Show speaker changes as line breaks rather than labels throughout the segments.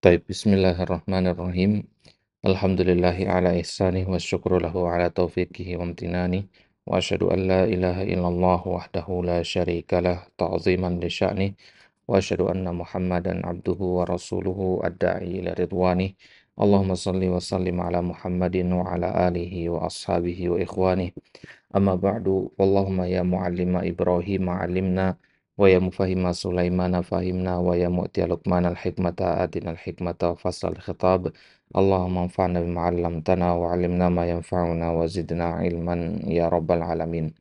Baik, bismillahirrahmanirrahim. Alhamdulillahi ala ihsanih wa syukru lahu ala taufiqihi wa amtinani. Wa asyhadu an la ilaha illallah wahdahu la syarika lah ta'ziman li sya'nih. Wa asyhadu anna Muhammadan abduhu wa rasuluhu ad-da'i ila ridwanih. Allahumma salli wa sallim ala Muhammadin wa ala alihi wa ashabihi wa ikhwanih. Amma ba'du, Allahumma ya muallima Ibrahim alimna, wa ya mufahima Sulaimana fahimna, wa ya mu'tiya Luqman al-hikmata atina al-hikmata wa fasal khitab. Allahumma anfa'na bima 'allamtana wa 'allimna ma yanfa'una wa zidna ilman ya rabbal alamin.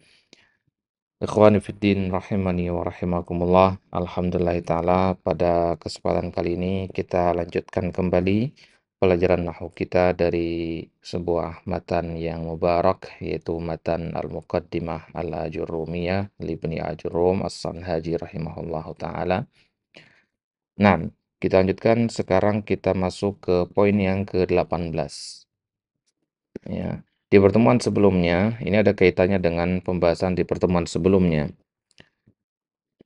Ikhwani fiddin rahimani wa rahimakumullah. Alhamdulillah ta'ala, pada kesempatan kali ini kita lanjutkan kembali pelajaran nahwu kita dari sebuah matan yang mubarak, yaitu matan Al-Muqaddimah Al-Ajurrumiyah Libni Ajurrum As-Sanhaji rahimahullahu ta'ala. Nah, kita lanjutkan, sekarang kita masuk ke poin yang ke-18. Ya. Di pertemuan sebelumnya, ini ada kaitannya dengan pembahasan di pertemuan sebelumnya.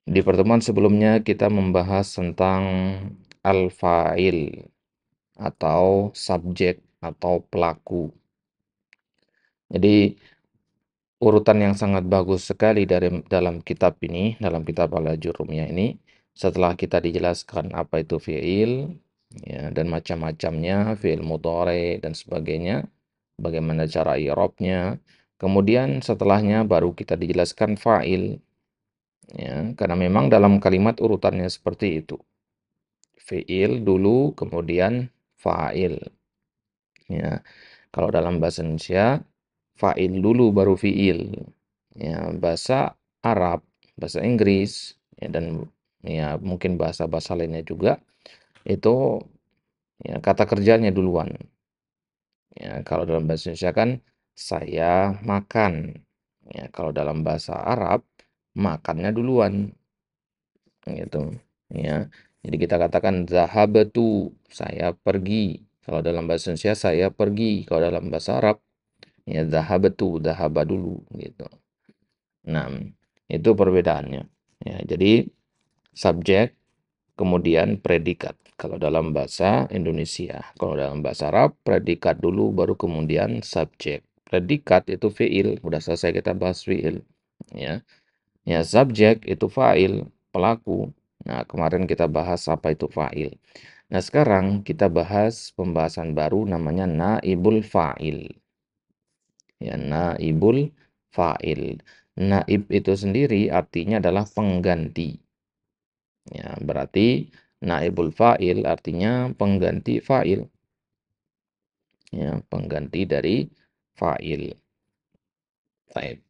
Di pertemuan sebelumnya kita membahas tentang al-fa'il atau subjek atau pelaku. Jadi urutan yang sangat bagus sekali dalam kitab ini, dalam kitab Al-Ajurrumiyah ini, setelah kita dijelaskan apa itu fi'il, ya, dan macam-macamnya, fi'il mudhari dan sebagainya, bagaimana cara i'rabnya. Kemudian setelahnya baru kita dijelaskan fa'il, ya, karena memang dalam kalimat urutannya seperti itu. Fi'il dulu, kemudian fa'il. Ya, kalau dalam bahasa Indonesia, fa'il dulu baru fi'il. Ya, bahasa Arab, bahasa Inggris, ya, dan ya mungkin bahasa-bahasa lainnya juga, itu ya kata kerjanya duluan. Ya, kalau dalam bahasa Indonesia kan saya makan. Ya, kalau dalam bahasa Arab makannya duluan. Gitu. Ya. Jadi kita katakan zahabtu, saya pergi. Kalau dalam bahasa Indonesia saya pergi. Kalau dalam bahasa Arab ya zahabtu, zahaba dulu gitu. Nah, itu perbedaannya. Ya, jadi subjek kemudian predikat. Kalau dalam bahasa Indonesia, kalau dalam bahasa Arab predikat dulu baru kemudian subjek. Predikat itu fiil, udah selesai kita bahas fiil. Ya. Ya, subjek itu fa'il, pelaku. Nah, kemarin kita bahas apa itu fa'il. Nah, sekarang kita bahas pembahasan baru namanya naibul fa'il. Ya, naibul fa'il. Naib itu sendiri artinya adalah pengganti. Ya, berarti naibul fa'il artinya pengganti fa'il. Ya, pengganti dari fa'il. Baik.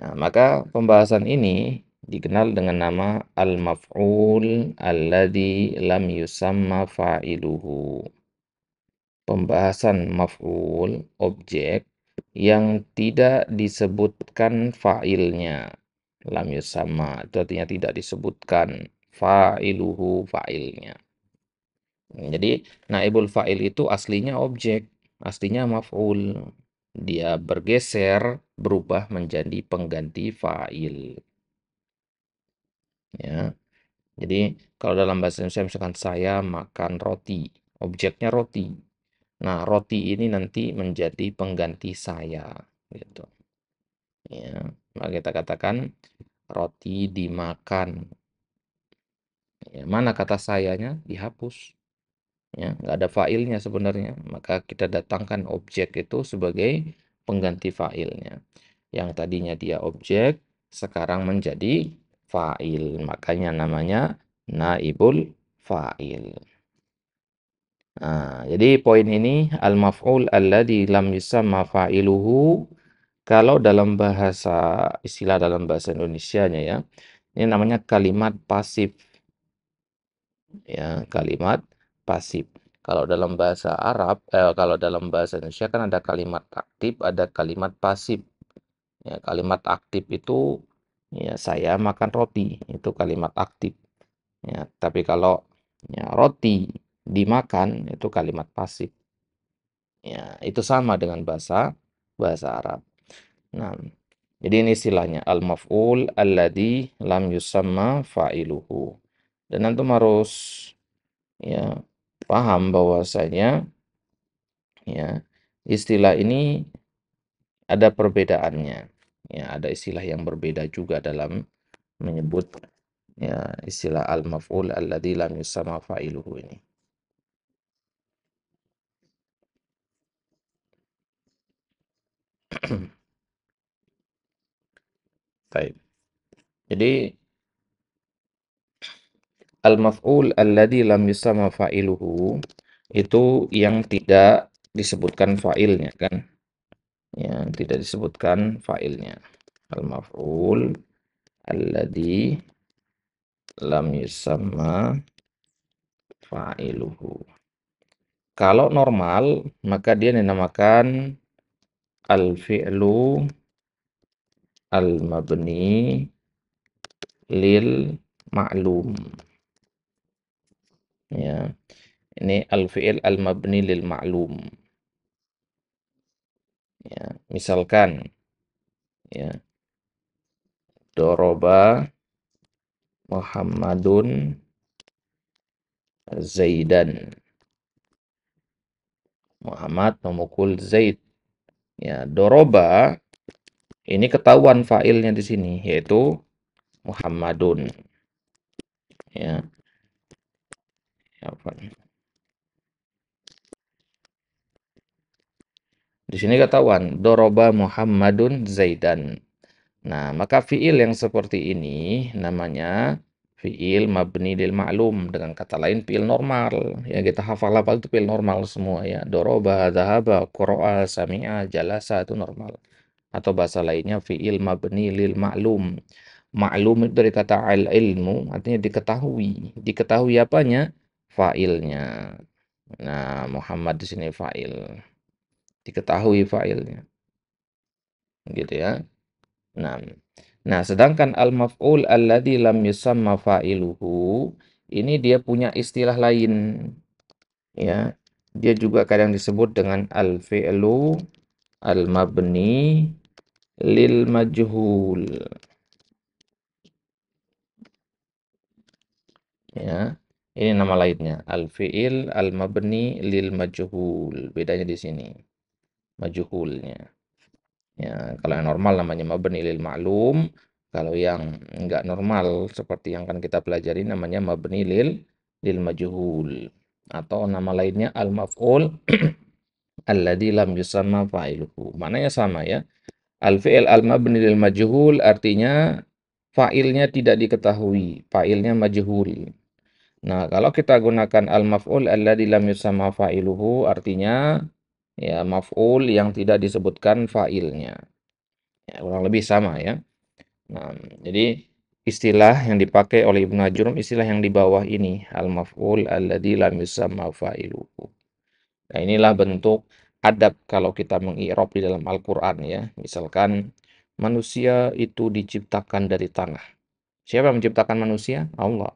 Nah, maka pembahasan ini dikenal dengan nama al-maf'ul alladzi lam yusamma fa'iluhu. Pembahasan maf'ul, objek yang tidak disebutkan fa'ilnya. Lam yusamma itu artinya tidak disebutkan fa'iluhu, fa'ilnya. Jadi naibul fa'il itu aslinya objek, aslinya maf'ul. Dia bergeser, berubah menjadi pengganti fa'il. Ya. Jadi kalau dalam bahasa Indonesia misalkan saya makan roti, objeknya roti. Nah, roti ini nanti menjadi pengganti saya, gitu. Ya, maka kita katakan roti dimakan. Ya, mana kata sayanya? Dihapus. Ya, nggak ada fa'ilnya sebenarnya. Maka kita datangkan objek itu sebagai pengganti fa'ilnya. Yang tadinya dia objek, sekarang menjadi fa'il. Makanya namanya naibul fa'il. Nah, jadi poin ini al-maf'ul alladzi lam yusamma fa'iluhu, kalau dalam bahasa istilah dalam bahasa Indonesianya ya, ini namanya kalimat pasif. Ya, kalimat pasif. Kalau dalam bahasa Arab, kalau dalam bahasa Indonesia kan ada kalimat aktif, ada kalimat pasif. Ya, kalimat aktif itu ya saya makan roti, itu kalimat aktif. Ya, tapi kalau ya, roti dimakan itu kalimat pasif. Ya, itu sama dengan bahasa Arab. Nah, jadi ini istilahnya al-maf'ul alladzi lam yusamma fa'iluhu. Dan antum harus ya paham bahwasanya ya istilah ini ada perbedaannya. Ya, ada istilah yang berbeda juga dalam menyebut ya istilah al-maf'ul alladzi lam yusamma fa'iluhu ini. Baik. Jadi al-maf'ul alladzi lam yusamma fa'iluhu itu yang tidak disebutkan fa'ilnya kan? Yang tidak disebutkan fa'ilnya. Al-maf'ul alladzi lam yusamma fa'iluhu. Kalau normal, maka dia dinamakan al-fi'lu al-mabni lil ma'lum. Ya, ini al-fi'il al-mabni lil ma'lum. Ya, misalkan ya, doroba Muhammadun Zaidan. Muhammad memukul Zaid. Ya, doroba ini ketahuan fa'ilnya di sini yaitu Muhammadun. Ya, apa? Di sini ketahuan doroba Muhammadun Zaidan. Nah, maka fiil yang seperti ini namanya fiil mabni lil ma'lum. Dengan kata lain fiil normal. Ya kita hafal-hafal itu fiil normal semua ya. Doroba, dhahaba, qara'a, sami'a, jalasa itu normal. Atau bahasa lainnya fiil mabni lil ma'lum. Ma'lum itu dari kata al-ilmu, artinya diketahui. Diketahui apanya? Fa'ilnya. Nah, Muhammad di sini fa'il. Diketahui fa'ilnya. Gitu ya. Nah, sedangkan al-maf'ul alladzi lam yusamma fa'iluhu ini dia punya istilah lain ya. Dia juga kadang disebut dengan al-fi'lu al-mabni lil majhul ya. Ini nama lainnya, al-fi'il al-mabni lil majhul. Bedanya di sini, majhulnya. Ya, kalau yang normal namanya mabni lil ma'lum, kalau yang enggak normal seperti yang akan kita pelajari namanya mabni lil majhul atau nama lainnya al maf'ul alladzi lam yusamma fa'iluhu. Maknanya sama ya. Al fi'il al mabni lil majhul artinya fa'ilnya tidak diketahui, fa'ilnya majhul. Nah, kalau kita gunakan al maf'ul alladzi lam yusamma fa'iluhu artinya ya maf'ul yang tidak disebutkan fa'ilnya. Ya, kurang lebih sama ya. Nah, jadi istilah yang dipakai oleh Ibnu Ajurrum, istilah yang di bawah ini, al-maf'ul alladzi lam yusamma fa'iluhu. Nah, inilah bentuk adab kalau kita mengi'rab di dalam Al-Qur'an ya. Misalkan manusia itu diciptakan dari tanah. Siapa yang menciptakan manusia? Allah.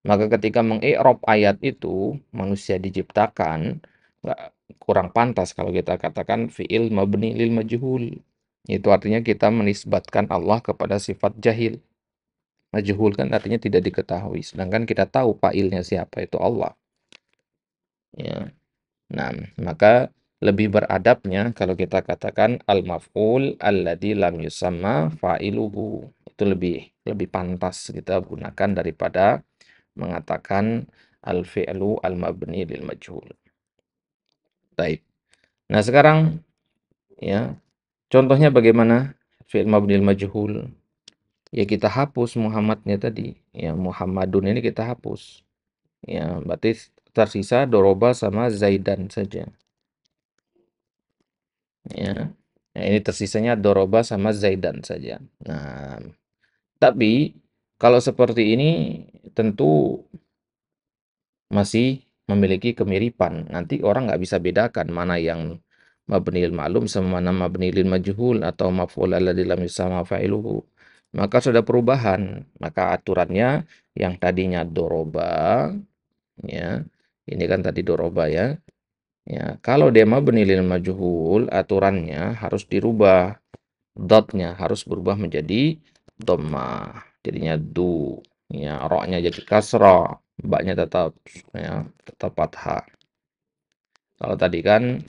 Maka ketika mengi'rab ayat itu, manusia diciptakan, nggak kurang pantas kalau kita katakan fi'il mabni lil majhul. Itu artinya kita menisbatkan Allah kepada sifat jahil. Majhul kan artinya tidak diketahui. Sedangkan kita tahu fa'ilnya siapa, itu Allah. Ya. Nah, maka lebih beradabnya kalau kita katakan al-maf'ul alladzi lam yusamma fa'iluhu. Itu lebih pantas kita gunakan daripada mengatakan al-fi'lu al-mabni lil majhul. Baik. Nah, sekarang ya, contohnya bagaimana fi'il mabni lil majhul? Ya kita hapus Muhammadnya tadi. Ya Muhammadun ini kita hapus. Ya, berarti tersisa doroba sama Zaidan saja. Ya. Nah, ini tersisanya doroba sama Zaidan saja. Nah, tapi kalau seperti ini tentu masih memiliki kemiripan. Nanti orang nggak bisa bedakan mana yang mabnil ma'lum sama mana mabnil majhul atau maf'ul alladzi lam yusamma fa'iluhu. Maka sudah perubahan. Maka aturannya yang tadinya doroba ya. Ini kan tadi doroba ya. Ya, kalau dia mabni lil majhul, aturannya harus dirubah. Dotnya harus berubah menjadi dhammah. Jadinya du. Ya, roknya jadi kasrah. Ba-nya tetap ya, tetap fathah. Kalau tadi kan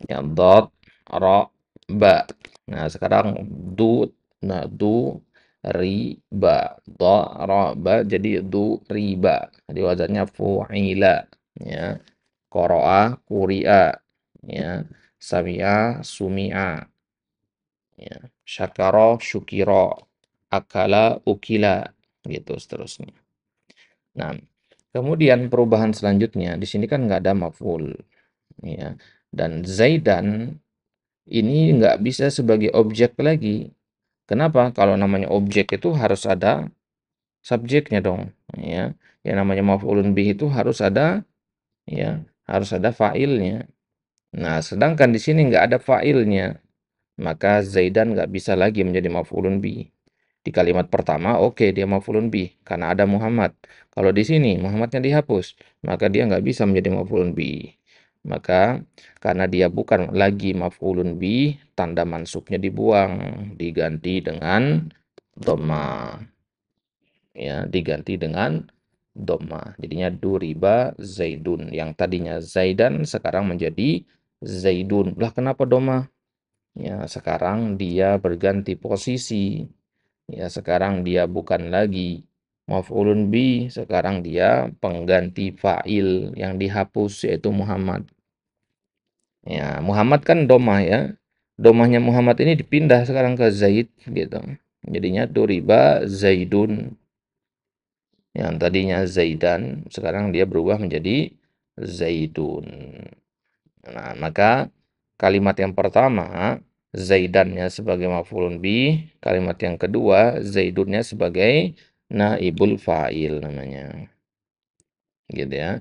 ya dot, ro, ba. Nah, sekarang du, nah du, riba. Do, ro, ba jadi du, riba. Jadi wazannya fu'ila. Ya. Qoro'a, kuri'a. Ya. Sami'a, sumi'a. Ya. Syakara, syukira. Akala, ukila. Gitu seterusnya. Nah, kemudian perubahan selanjutnya, di sini kan nggak ada maf'ul. Ya. Dan Zaidan ini nggak bisa sebagai objek lagi. Kenapa? Kalau namanya objek itu harus ada subjeknya dong, ya. Yang namanya maf'ulun bih itu harus ada, ya, harus ada fa'ilnya. Nah, sedangkan di sini nggak ada fa'ilnya, maka Zaidan nggak bisa lagi menjadi maf'ulun bih. Di kalimat pertama, oke, dia maf'ulun bih karena ada Muhammad. Kalau di sini Muhammadnya dihapus, maka dia nggak bisa menjadi maf'ulun bih. Maka karena dia bukan lagi maf'ulun bih, tanda mansubnya dibuang, diganti dengan dhamma. Ya, diganti dengan dhamma. Jadinya duriba zaidun. Yang tadinya zaidan sekarang menjadi zaidun. Lah kenapa dhamma? Ya, sekarang dia berganti posisi. Ya, sekarang dia bukan lagi maf'ulun bi, sekarang dia pengganti fa'il yang dihapus yaitu Muhammad. Ya, Muhammad kan domah ya. Domahnya Muhammad ini dipindah sekarang ke Zaid gitu. Jadinya duriba Zaidun. Yang tadinya Zaidan, sekarang dia berubah menjadi Zaidun. Nah, maka kalimat yang pertama Zaidannya sebagai maf'ulun bih, kalimat yang kedua Zaidunnya sebagai naibul fa'il namanya. Gitu ya.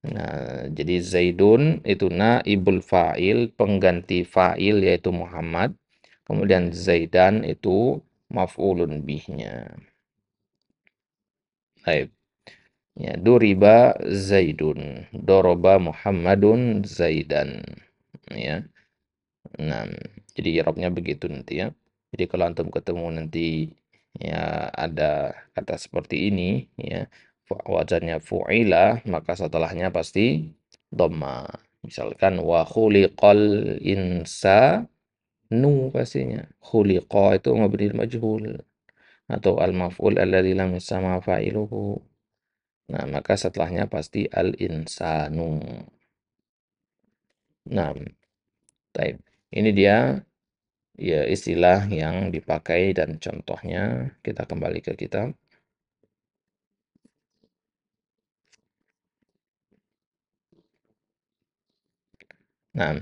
Nah, jadi Zaidun itu naibul fa'il, pengganti fa'il yaitu Muhammad. Kemudian Zaidan itu maf'ulun bihnya. Baik. Ya, duriba Zaidun, doroba Muhammadun Zaidan. Ya. Nah, jadi i'rabnya begitu nanti ya. Jadi kalau antum ketemu nanti ya ada kata seperti ini ya, wazannya fu'ila, maka setelahnya pasti dhamma. Misalkan wa khuliqal insanu pastinya. Khuliqa itu mabni majhul atau al-maf'ul alladzi lam yusama fa'iluhu. Nah, maka setelahnya pasti al-insanu. Nah, baik. Ini dia ya istilah yang dipakai dan contohnya kita kembali ke kitab. Nah,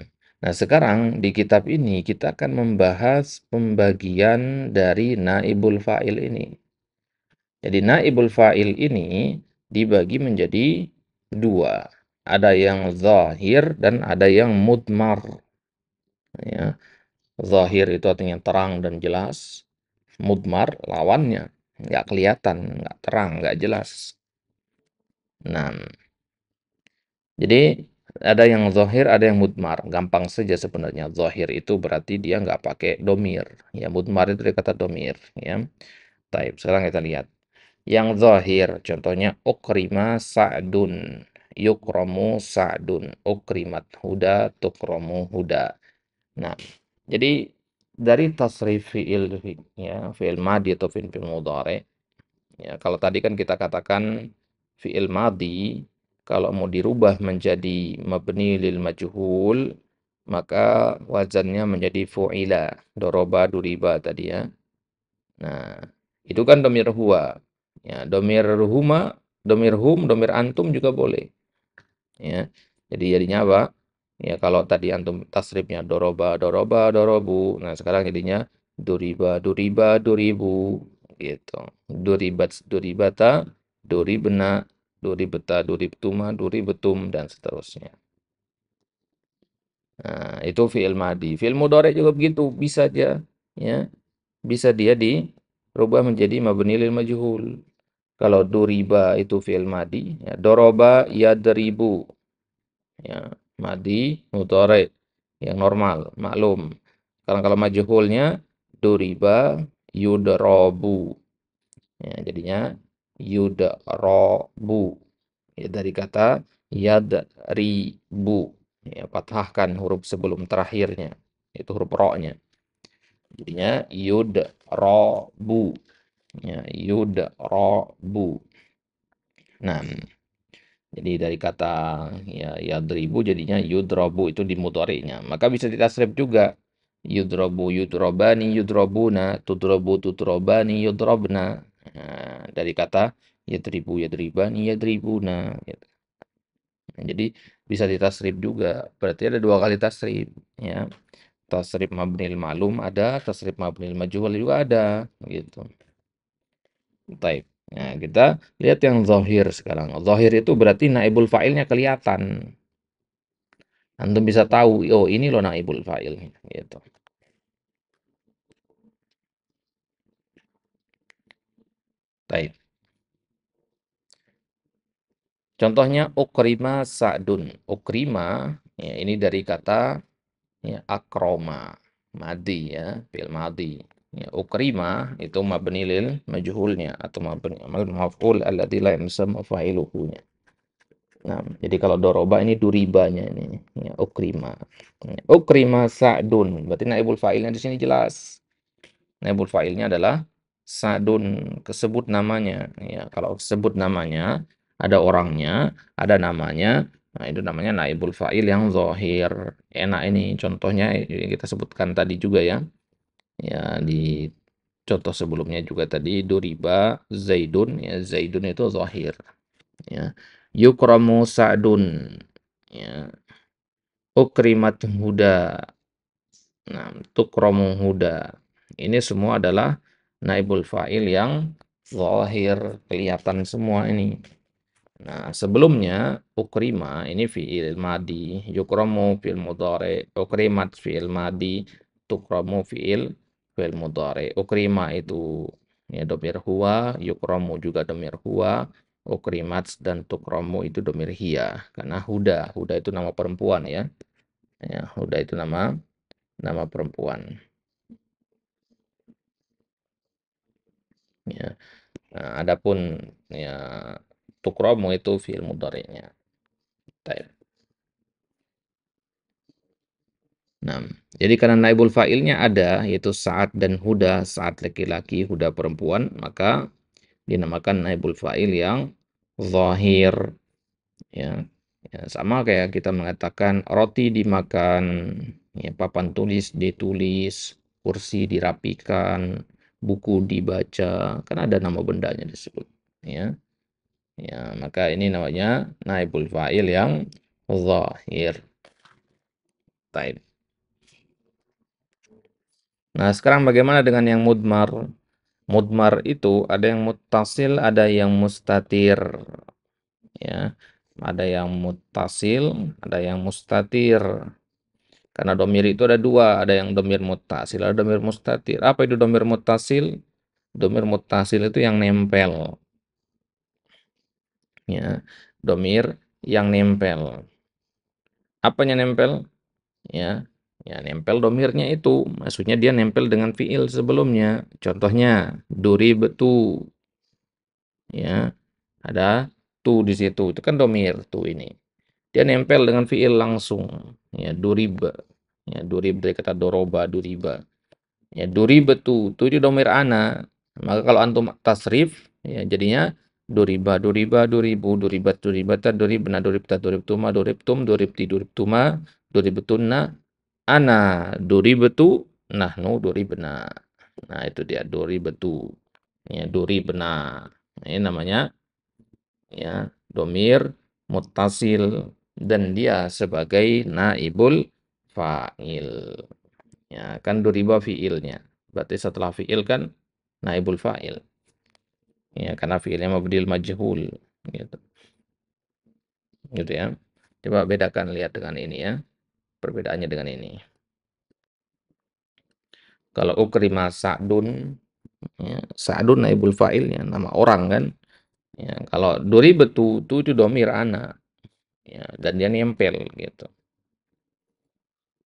sekarang di kitab ini kita akan membahas pembagian dari naibul fa'il ini. Jadi naibul fa'il ini dibagi menjadi dua. Ada yang zahir dan ada yang mudmar. Ya, zahir itu artinya terang dan jelas. Mudmar lawannya nggak kelihatan, nggak terang, nggak jelas. Nah, jadi ada yang zahir, ada yang mudmar. Gampang saja sebenarnya. Zahir itu berarti dia nggak pakai domir. Ya, mudmar itu dari kata domir. Ya, taib. Sekarang kita lihat. Yang zahir, contohnya ukrima sa'dun. Yukromu sa'dun. Ukrimat huda, tukromu huda. Nah, jadi dari tasrif fi'il ya, fi'il madi atau fi'il mudhari. Ya, kalau tadi kan kita katakan fi'il madhi, kalau mau dirubah menjadi mabni lil majhul, maka wazannya menjadi fu'ila, doroba, duriba tadi ya. Nah, itu kan domir huwa. Ya, domir huma, domir hum, domir antum juga boleh. Ya, jadi jadinya apa? Ya, kalau tadi antum tasrifnya doroba, doroba, dorobu. Nah, sekarang jadinya duriba, duriba, duribu. Gitu. Duribat, duribata, duribna, duribeta, duribtuma, duribetum, dan seterusnya. Nah, itu fi'il madi. Fi'il mudhari juga begitu, bisa aja. Ya, bisa dia dirubah menjadi mabni lil majhul. Kalau duriba itu fi'il madi, ya, doroba yadribu. Ya, madi mudhari yang normal, maklum. Sekarang kalau majhulnya duriba yudrabu. Ya, jadinya yudrabu Ya, dari kata yadribu. Ya, fathahkan huruf sebelum terakhirnya. Itu huruf ro-nya. Jadinya yudrabu. Ya, yudrabu. Nah, jadi dari kata ya yadribu jadinya yudrabu itu di mudhari'nya. Maka bisa ditasrif juga. Yudrabu yudrabani yudrabuna, tudrabu tudrabani yudrabna. Nah, dari kata yadribu yadribani yadribuna gitu. Nah, jadi bisa ditasrif juga. Berarti ada dua kali tasrif ya. Tasrif mabnil ma'lum ada, tasrif mabnil majhul juga ada gitu. Taib. Nah, kita lihat yang zahir sekarang. Zahir itu berarti naibul fa'ilnya kelihatan. Antum bisa tahu, oh ini loh naibul fa'il gitu. Taib. Contohnya ukrima sa'dun. Ukrima ya, ini dari kata ya, akroma. Madi ya, fi'il madi. Ya, ukrima itu mabni lil majhulnya atau mabni amal maf'ul alladzi la yusamma fa'iluhu. Nah, jadi kalau doroba ini duribanya ini, ya, ukrima. Ya, ukrima sa'dun. Berarti naibul fa'ilnya di sini jelas. Naibul fa'ilnya adalah sa'dun, kesebut namanya. Ya, kalau sebut namanya, ada orangnya, ada namanya, nah itu namanya naibul fa'il yang zahir. Enak ini contohnya yang kita sebutkan tadi juga ya. Ya, di contoh sebelumnya juga tadi duriba zaidun, ya zaidun itu zahir. Ya. Yukramu sa'dun. Ya. Ukrimat huda. Nah, tukramu huda. Ini semua adalah naibul fa'il yang zahir, kelihatan semua ini. Nah, sebelumnya ukrima ini fi'il madi, yukramu fi'il mudhari, ukrimat fi'il madi, tukramu fi'il mudhari. Ukrima itu ya domir huwa, yukramu juga domir huwa, ukrimat dan tukramu itu domir hiya. Karena huda itu nama perempuan ya. Ya, huda itu nama perempuan. Ya. Nah, adapun ya tukramu itu fi'il mudhari'nya. Taib. Nah, jadi karena naibul fa'ilnya ada, yaitu saat dan huda, saat laki-laki, huda perempuan, maka dinamakan naibul fa'il yang zahir. Ya. Ya, sama kayak kita mengatakan roti dimakan, ya, papan tulis ditulis, kursi dirapikan, buku dibaca, kan ada nama bendanya disebut. Ya, ya maka ini namanya naibul fa'il yang zahir. Taib. Nah, sekarang bagaimana dengan yang mudmar? Mudmar itu ada yang muttasil, ada yang mustatir. Ya, ada yang muttasil, ada yang mustatir. Karena domir itu ada dua, ada yang domir muttasil, ada domir mustatir. Apa itu domir muttasil? Domir muttasil itu yang nempel. Ya, domir yang nempel. Apanya nempel? Ya, ya nempel domirnya itu. Maksudnya dia nempel dengan fiil sebelumnya. Contohnya, duri betu. Ya, ada tu di situ. Itu kan domir tu ini. Dia nempel dengan fiil langsung. Ya, duriba. Ya, durib dari kata doroba, duriba. Ya, duribetu. Tu itu domir ana. Maka kalau antum tasrif, ya jadinya duriba, duriba, duribu, duribat, duribata, duribna, duribta, duribtuma, duribtum, duribti, duribtuma, duribetunna, ana, duribetu, nahnu, duribna. Nah, itu dia duribetu. Ya, duribna. Ini namanya ya domir muttasil dan dia sebagai naibul fa'il. Ya, kan duriba fiilnya. Berarti setelah fiil kan naibul fa'il. Ya, karena fiilnya mabdil majhul gitu. Gitu ya. Coba bedakan lihat dengan ini ya. Perbedaannya dengan ini. Kalau ukrima sa'dun, ya, sa'dun naibul fa'ilnya nama orang kan. Ya, kalau duribetu itu domir ana. Ya, dan dia nempel gitu.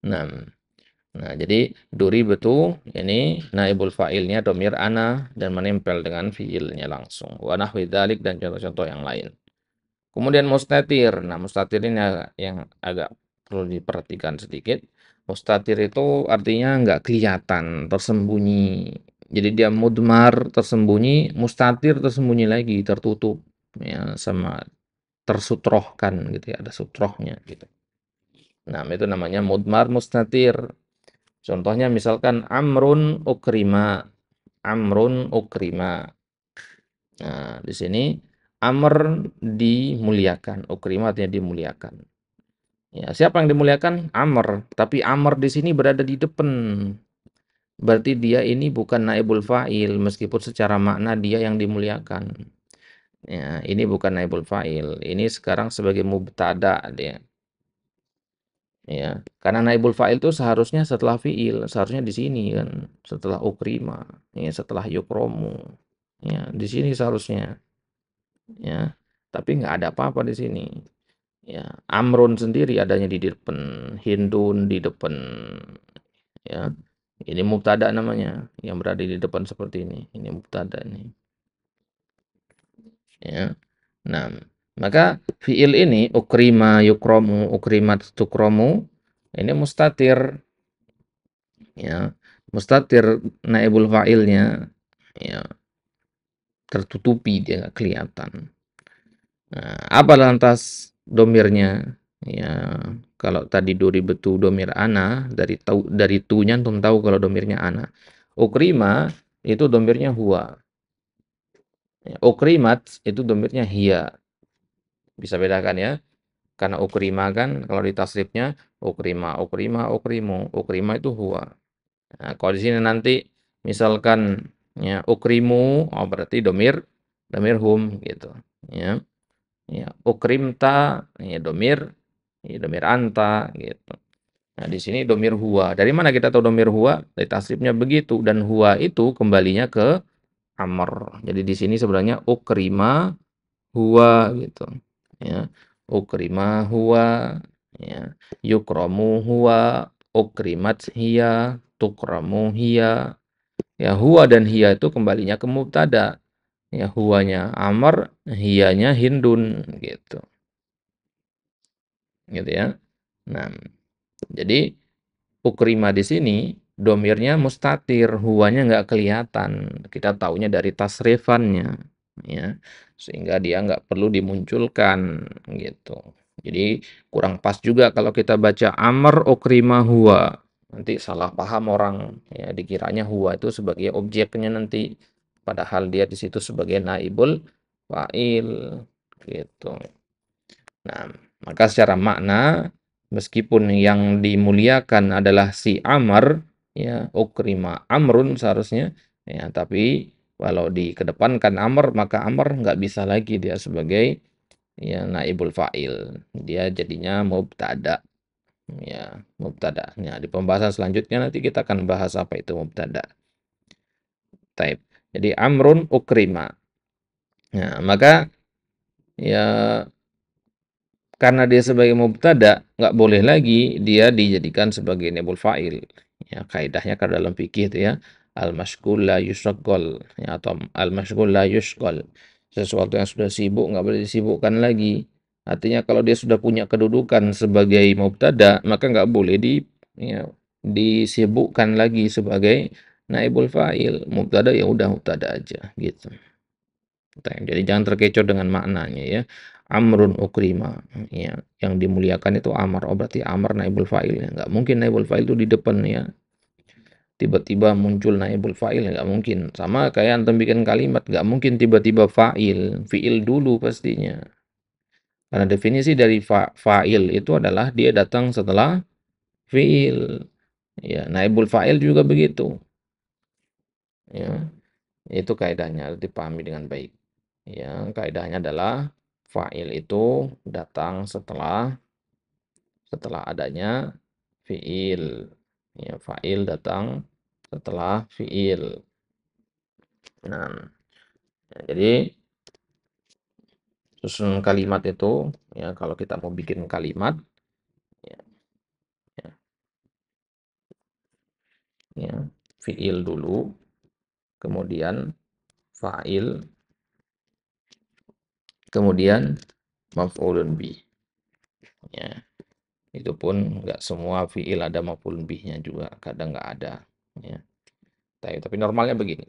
Nah, nah jadi duribetu ini naibul fa'ilnya domir ana dan menempel dengan fiilnya langsung. Wa nahwi dzalik dan contoh-contoh yang lain. Kemudian mustatir. Nah, mustatir ini yang agak perlu diperhatikan sedikit. Mustatir itu artinya nggak kelihatan, tersembunyi. Jadi dia mudmar tersembunyi, mustatir tersembunyi lagi, tertutup ya sama tersutrohkan gitu ya, ada sutrohnya gitu. Nah, itu namanya mudmar mustatir. Contohnya misalkan amrun ukrima. Amrun ukrima. Nah, di sini amr dimuliakan, ukrima artinya dimuliakan. Ya, siapa yang dimuliakan? Amr. Tapi amr di sini berada di depan. Berarti dia ini bukan naibul fa'il, meskipun secara makna dia yang dimuliakan. Ya, ini bukan naibul fa'il. Ini sekarang sebagai mubtada dia. Ya, karena naibul fa'il itu seharusnya setelah fi'il, seharusnya di sini kan, setelah ukrima, ya, setelah yukromu. Ya, di sini seharusnya. Ya, tapi nggak ada apa-apa di sini. Ya, Amrun sendiri adanya di depan, Hindun di depan, ya. Ini mubtada namanya, yang berada di depan seperti ini. Ini mubtada nih, ya. Nah, maka fiil ini ukrima yukromu, ukrimat tukromu, ini mustatir, ya. Mustatir naibul fa'ilnya, ya, tertutupi dia nggak kelihatan. Nah, apa lantas domirnya? Ya, kalau tadi duri betu domir ana, dari tunya antum tahu kalau domirnya ana. Ukrima itu domirnya huwa. Ya, ukrimat itu domirnya hiya. Bisa bedakan ya. Karena ukrima kan kalau di tasrifnya ukrima, ukrima, ukrimu. Ukrima itu huwa. Nah, kalau di sini nanti misalkan ya ukrimu, oh berarti domir hum gitu. Ya. Ya, ukrimta, ya domir anta gitu. Nah, di sini domir huwa. Dari mana kita tahu domir huwa? Dari tasrifnya begitu dan huwa itu kembalinya ke amr. Jadi di sini sebenarnya ukrima huwa gitu. Ya. Ukrima huwa, ya. Yukromu huwa, ukrimat hiya, tukramu hiya. Ya, huwa dan hiya itu kembalinya ke mubtada. Ya, huwanya amr, hiyanya hindun gitu. Gitu ya. Nah, jadi ukrima di sini domirnya mustatir, huwanya nggak kelihatan. Kita taunya dari tasrifannya, ya, sehingga dia nggak perlu dimunculkan gitu. Jadi kurang pas juga kalau kita baca amr ukrima huwa. Nanti salah paham orang, ya dikiranya huwa itu sebagai objeknya nanti, padahal dia di situ sebagai naibul fa'il gitu. Nah, maka secara makna meskipun yang dimuliakan adalah si Amr, ya ukrima Amrun seharusnya, ya tapi kalau dikedepankan Amr maka Amr nggak bisa lagi dia sebagai ya naibul fa'il. Dia jadinya mubtada, ya mubtada. Ya, di pembahasan selanjutnya nanti kita akan bahas apa itu mubtada. Taib. Jadi Amrun ukrima. Nah, maka ya karena dia sebagai mubtada, nggak boleh lagi dia dijadikan sebagai naibul fa'il. Ya, kaidahnya kan dalam fikih itu ya, al-mashghul la yushaghal, ya, atau al-mashghul la yushghal. Sesuatu yang sudah sibuk nggak boleh disibukkan lagi. Artinya kalau dia sudah punya kedudukan sebagai mubtada, maka nggak boleh ya, disibukkan lagi sebagai naibul fa'il. Mubtada ya udah mubtada aja gitu. Jadi jangan terkecoh dengan maknanya ya. Amrun ukrima, ya. Yang dimuliakan itu amar. Oh berarti amar naibul fa'il ya. Nggak mungkin naibul fa'il itu di depan ya. Tiba-tiba muncul naibul fa'il ya nggak mungkin. Sama kayak antum bikin kalimat, nggak mungkin tiba-tiba fa'il. Fi'il dulu pastinya. Karena definisi dari fa'il itu adalah dia datang setelah fi'il. Ya, naibul fa'il juga begitu. Ya, itu kaidahnya harus dipahami dengan baik. Ya, kaidahnya adalah fa'il itu datang setelah adanya fi'il. Ya, fa'il datang setelah fi'il. Nah, ya, jadi susunan kalimat itu ya kalau kita mau bikin kalimat ya, ya, ya, fi'il dulu, kemudian fa'il, kemudian maf'ulun bih. Ya, itu pun nggak semua fi'il ada maf'ulun bihnya juga, kadang nggak ada. Ya. Tapi normalnya begini.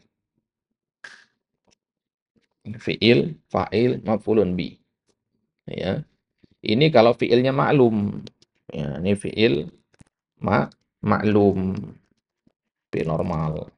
Fi'il, fa'il, maf'ulun bih. Ya. Ini kalau fi'ilnya maklum. Ya, ini fi'il maklum, fi'il normal.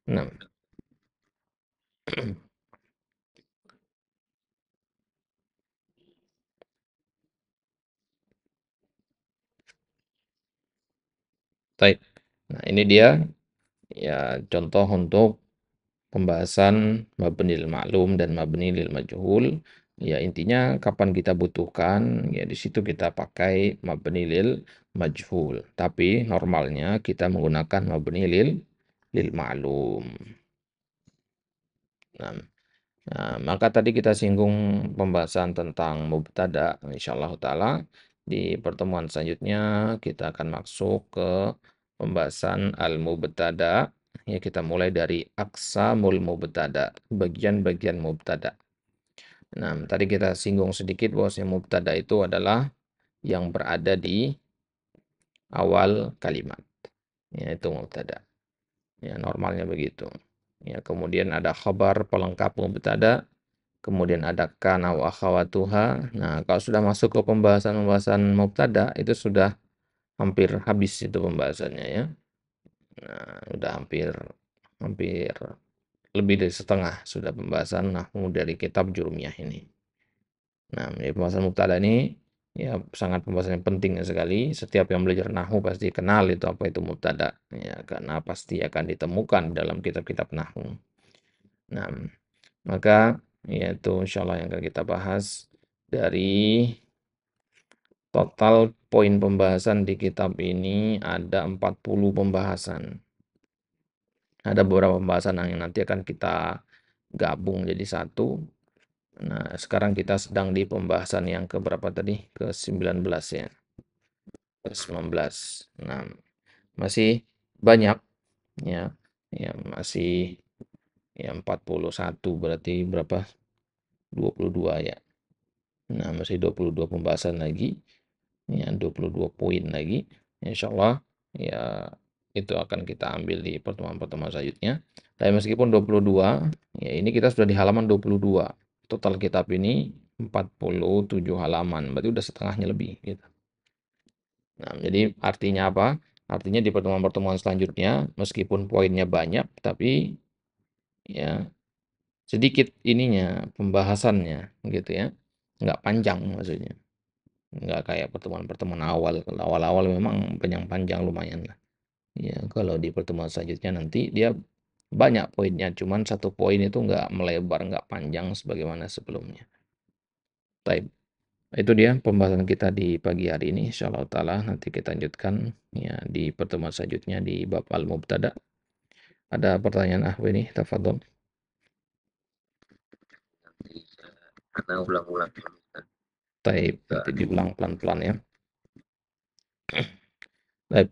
Nah, baik. Nah, ini dia ya contoh untuk pembahasan mabnil ma'lum dan mabni lil majhul. Ya intinya kapan kita butuhkan, ya di situ kita pakai mabni lil majhul. Tapi normalnya kita menggunakan mabni lil ma'lum. Nah, maka tadi kita singgung pembahasan tentang mubtada. Insyaallah taala di pertemuan selanjutnya kita akan masuk ke pembahasan al-mubtada. Ya, kita mulai dari aqsamul mubtada, bagian-bagian mubtada. Nah, tadi kita singgung sedikit bahwa mubtada itu adalah yang berada di awal kalimat. Ya, itu mubtada. Ya, normalnya begitu. Ya, kemudian ada khabar pelengkap mubtada. Kemudian ada kana wa akhawatuha. Nah, kalau sudah masuk ke pembahasan-pembahasan mubtada itu sudah hampir habis itu pembahasannya ya. Nah, udah hampir hampir lebih dari setengah sudah pembahasan nahwu dari kitab Jurumiyah ini. Nah, ini pembahasan mubtada ini ya sangat pembahasan yang penting sekali. Setiap yang belajar nahwu pasti kenal itu apa itu mubtada ya karena pasti akan ditemukan dalam kitab-kitab nahwu. Nah, maka yaitu insyaallah yang akan kita bahas dari total poin pembahasan di kitab ini ada 40 pembahasan. Ada beberapa pembahasan yang nanti akan kita gabung jadi satu. Nah, sekarang kita sedang di pembahasan yang keberapa tadi? Ke-19 ya. Ke-19. Nah, masih banyak ya. Ya, masih ya 41 berarti berapa? 22 ya. Nah, masih 22 pembahasan lagi. Ya, 22 poin lagi. Insya Allah ya itu akan kita ambil di pertemuan-pertemuan selanjutnya. Tapi meskipun 22, ya ini kita sudah di halaman 22. Total kitab ini 47 halaman, berarti udah setengahnya lebih gitu. Nah, jadi artinya apa? Artinya di pertemuan-pertemuan selanjutnya meskipun poinnya banyak tapi ya sedikit ininya pembahasannya gitu ya. Nggak panjang maksudnya. Nggak kayak pertemuan-pertemuan awal. Kalau awal-awal memang panjang-panjang lumayan lah. Ya, kalau di pertemuan selanjutnya nanti dia banyak poinnya, cuman satu poin itu nggak melebar, nggak panjang sebagaimana sebelumnya. Baik, itu dia pembahasan kita di pagi hari ini. Insyaallah taala nanti kita lanjutkan ya di pertemuan selanjutnya di bab al-mubtada. Ada pertanyaan ini, tafadhol. Karena ulang-ulang. Baik, nanti diulang pelan-pelan ya. Baik.